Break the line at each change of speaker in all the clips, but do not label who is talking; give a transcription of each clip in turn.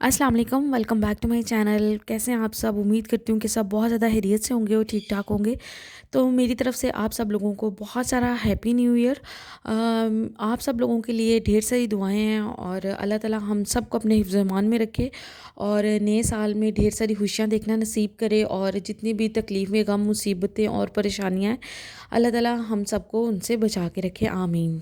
अस्सलाम वालेकुम, welcome back to my channel. कैसे हैं आप सब? उम्मीद करती हूँ कि सब बहुत ज़्यादा खैरियत से होंगे और ठीक ठाक होंगे। तो मेरी तरफ से आप सब लोगों को बहुत सारा हैप्पी न्यू ईयर। आप सब लोगों के लिए ढेर सारी दुआएं हैं और अल्लाह ताला हम सब को अपने हिफ्ज़ ईमान में रखे और नए साल में ढेर सारी खुशियाँ देखना नसीब करे और जितनी भी तकलीफ़ें, गम, मुसीबतें और परेशानियाँ हैं, अल्लाह ताला हम सबको उनसे बचा के रखे, आमीन।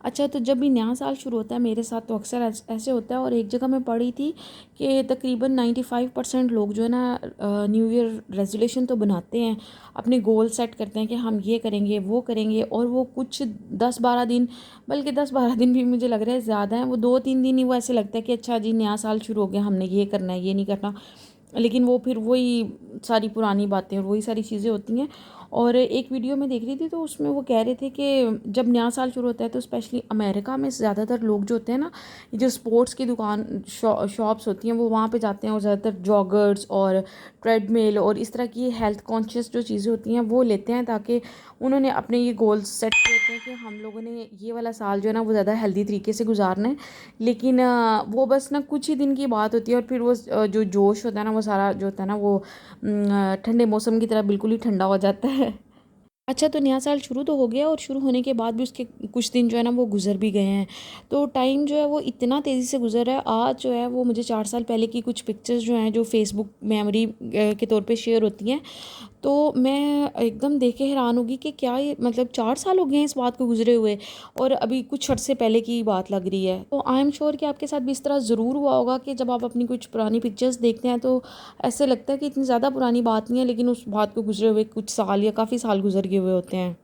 अच्छा, तो जब भी नया साल शुरू होता है मेरे साथ तो अक्सर ऐसे होता है। और एक जगह मैं पढ़ी थी कि तकरीबन 95% लोग जो है ना न्यू ईयर रेजोल्यूशन तो बनाते हैं, अपने गोल सेट करते हैं कि हम ये करेंगे वो करेंगे, और वो कुछ 10-12 दिन, बल्कि 10-12 दिन भी मुझे लग रहा है ज़्यादा है, वो 2-3 दिन ही वो ऐसे लगता है कि अच्छा जी नया साल शुरू हो गया, हमने ये करना है ये नहीं करना। लेकिन वो फिर वही सारी पुरानी बातें और वही सारी चीज़ें होती हैं। और एक वीडियो में देख रही थी तो उसमें वो कह रहे थे कि जब नया साल शुरू होता है तो स्पेशली अमेरिका में ज़्यादातर लोग जो होते हैं ना, जो स्पोर्ट्स की दुकान शॉप्स होती हैं, वो वहाँ पे जाते हैं और ज़्यादातर जॉगर्स और ट्रेडमिल और इस तरह की हेल्थ कॉन्शियस जो चीज़ें होती हैं वो लेते हैं, ताकि उन्होंने अपने ये गोल्स सेट किए होते हैं कि हम लोगों ने ये वाला साल जो है ना वो ज़्यादा हेल्दी तरीके से गुजारना है। लेकिन वो बस ना कुछ ही दिन की बात होती है और फिर वो जो जोश होता है ना वो सारा जो होता है ना वो ठंडे मौसम की तरह बिल्कुल ही ठंडा हो जाता है। अच्छा, तो नया साल शुरू तो हो गया और शुरू होने के बाद भी उसके कुछ दिन जो है ना वो गुजर भी गए हैं। तो टाइम जो है वो इतना तेज़ी से गुजर रहा है। आज जो है वो मुझे 4 साल पहले की कुछ पिक्चर्स जो हैं जो फेसबुक मेमोरी के तौर पे शेयर होती हैं, तो मैं एकदम देख के हैरान होगी कि क्या ये मतलब 4 साल हो गए हैं इस बात को गुजरे हुए, और अभी कुछ अर्से पहले की बात लग रही है। तो आई एम श्योर कि आपके साथ भी इस तरह ज़रूर हुआ होगा कि जब आप अपनी कुछ पुरानी पिक्चर्स देखते हैं तो ऐसे लगता है कि इतनी ज़्यादा पुरानी बात नहीं है, लेकिन उस बात को गुजरे हुए कुछ साल या काफ़ी साल गुजर गए हुए होते हैं।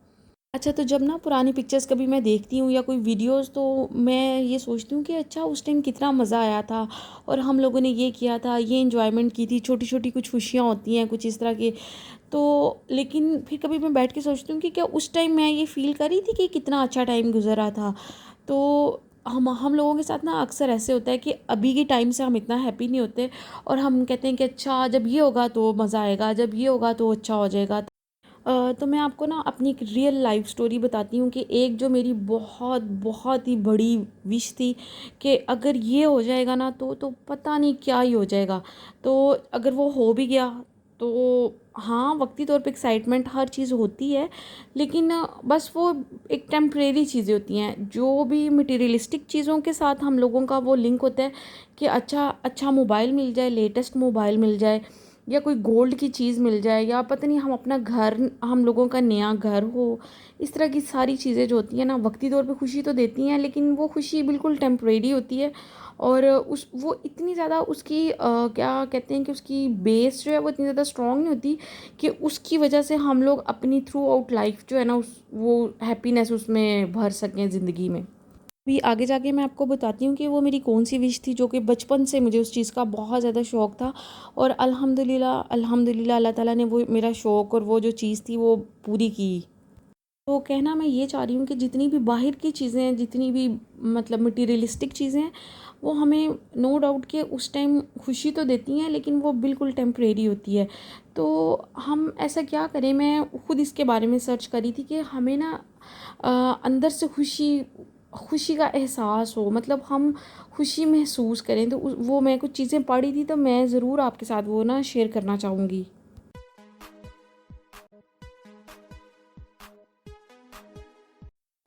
अच्छा, तो जब ना पुरानी पिक्चर्स कभी मैं देखती हूँ या कोई वीडियोस, तो मैं ये सोचती हूँ कि अच्छा उस टाइम कितना मज़ा आया था और हम लोगों ने ये किया था, ये एंजॉयमेंट की थी, छोटी छोटी कुछ खुशियाँ होती हैं कुछ इस तरह की। तो लेकिन फिर कभी मैं बैठ के सोचती हूँ कि क्या उस टाइम मैं ये फ़ील करी थी कि कितना अच्छा टाइम गुजर रहा था। तो हम लोगों के साथ ना अक्सर ऐसे होता है कि अभी के टाइम से हम इतना हैप्पी नहीं होते, और हम कहते हैं कि अच्छा जब ये होगा तो मज़ा आएगा, जब ये होगा तो अच्छा हो जाएगा। तो मैं आपको ना अपनी एक रियल लाइफ स्टोरी बताती हूँ कि एक जो मेरी बहुत बहुत ही बड़ी विश थी कि अगर ये हो जाएगा ना तो पता नहीं क्या ही हो जाएगा। तो अगर वो हो भी गया तो हाँ, वक्ती तौर पे एक्साइटमेंट हर चीज़ होती है, लेकिन बस वो एक टेम्परेरी चीज़ें होती हैं। जो भी मटेरियलिस्टिक चीज़ों के साथ हम लोगों का वो लिंक होता है कि अच्छा अच्छा मोबाइल मिल जाए, लेटेस्ट मोबाइल मिल जाए, या कोई गोल्ड की चीज़ मिल जाए, या पता नहीं हम अपना घर, हम लोगों का नया घर हो। इस तरह की सारी चीज़ें जो होती हैं ना वक्ती तौर पे खुशी तो देती हैं, लेकिन वो खुशी बिल्कुल टेम्परेरी होती है। और उस वो इतनी ज़्यादा उसकी क्या कहते हैं कि उसकी बेस जो है वो इतनी ज़्यादा स्ट्रॉन्ग नहीं होती कि उसकी वजह से हम लोग अपनी थ्रू आउट लाइफ जो है ना उस वो हैप्पीनेस उसमें भर सकें ज़िंदगी में। अभी आगे जाके मैं आपको बताती हूँ कि वो मेरी कौन सी विश थी, जो कि बचपन से मुझे उस चीज़ का बहुत ज़्यादा शौक़ था, और अल्हम्दुलिल्लाह अल्हम्दुलिल्लाह अल्लाह ताला ने वो मेरा शौक़ और वो जो चीज़ थी वो पूरी की। तो कहना मैं ये चाह रही हूँ कि जितनी भी बाहर की चीज़ें हैं, जितनी भी मतलब मटीरियलिस्टिक चीज़ें हैं, वो हमें नो डाउट कि उस टाइम खुशी तो देती हैं, लेकिन वो बिल्कुल टेम्परेरी होती है। तो हम ऐसा क्या करें, मैं खुद इसके बारे में सर्च करी थी कि हमें ना अंदर से खुशी खुशी का एहसास हो, मतलब हम खुशी महसूस करें। तो वो मैं कुछ चीज़ें पढ़ी थी तो मैं ज़रूर आपके साथ वो ना शेयर करना चाहूँगी।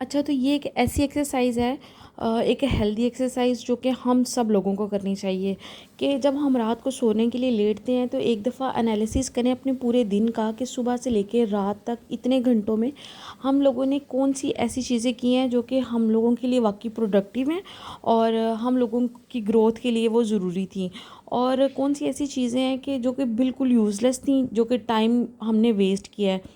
अच्छा, तो ये एक ऐसी एक्सरसाइज़ है, एक हेल्दी एक्सरसाइज़ जो कि हम सब लोगों को करनी चाहिए, कि जब हम रात को सोने के लिए लेटते हैं तो एक दफ़ा एनालिसिस करें अपने पूरे दिन का कि सुबह से लेके रात तक इतने घंटों में हम लोगों ने कौन सी ऐसी चीज़ें की हैं जो कि हम लोगों के लिए वाकई प्रोडक्टिव हैं और हम लोगों की ग्रोथ के लिए वो ज़रूरी थी, और कौन सी ऐसी चीज़ें हैं कि जो कि बिल्कुल यूज़लेस थी, जो कि टाइम हमने वेस्ट किया है।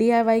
DIY